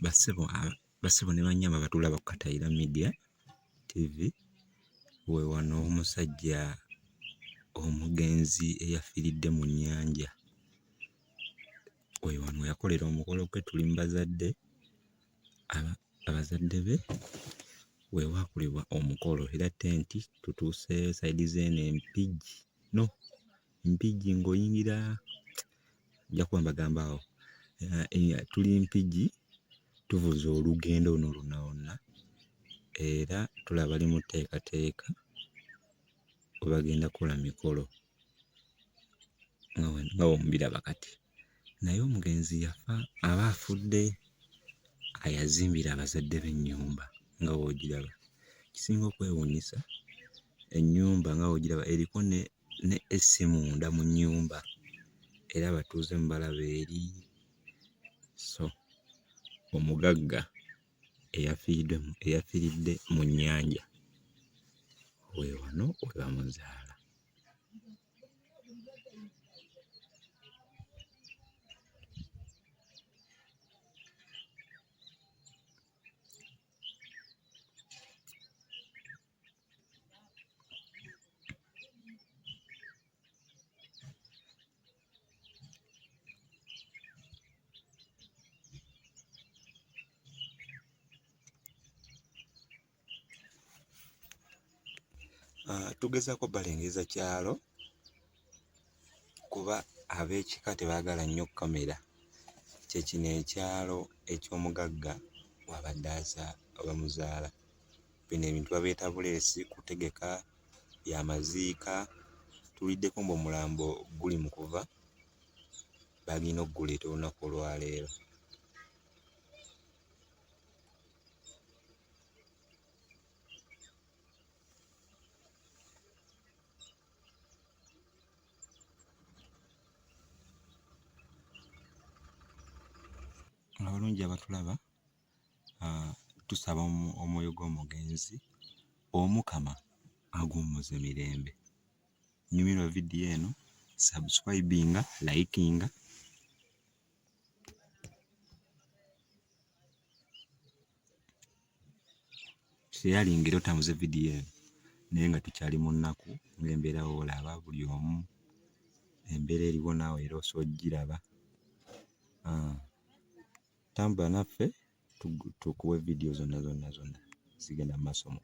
Bassebo ne bannyama batulaba ku Kataira Media TV. We wano omusajja omugenzi eyafiiridde mu nnyanja. We wano yakolera omukolo gwe, tuli mu bazadde, abazadde be we waakolebwa omukolo era tenti tutuuse sayidi z'eno Mpigi ng'oyingira nja kuba mbagamba awo. Tuli Mpigi tuvuze olugendo luno lwonna wonna era tulaba bali mu tteekateeka we bagenda kukola mikolo nga bw'omubiraba kati. Naye omugenzi yafa, aba afudde ayazimbira abazadde be ennyumba nga bw'ogiraba. Kisinga okwewuunyisa, ennyumba nga bw'ogiraba eriko ne AC munda mu nnyumba era abatuuze mubalaba eri. So omugagga eyafiiridde mu nnyanja we wano we bamuzaala. Tugezaako balengeza kyalo kuba ab'ekika tebaagala nnyo kamera. Kye kino ekyalo eky'omugagga wabadde bamuzaala. Bino ebintu babyeta buleesi, kutegeka byamaziika. Tuliddeko ng'omulambo guli mu kuva, bagenda okuguleeta olunaku olwaleero. Abalungi abatulaba, tusaba omwoyo gw'omugenzi Omukama aguwummuze mirembe. Nyumirwa vidiyo eno, subscribinga, likinga. Sharinga era otambuze vidiyo eno naye nga tukyali mu nnaku ng'embeera w'olaba buli omu embeera eriwo naawe era osobola ogiraba. Tambula naffe tukuwe vidiyo zonna zigenda mu maaso mu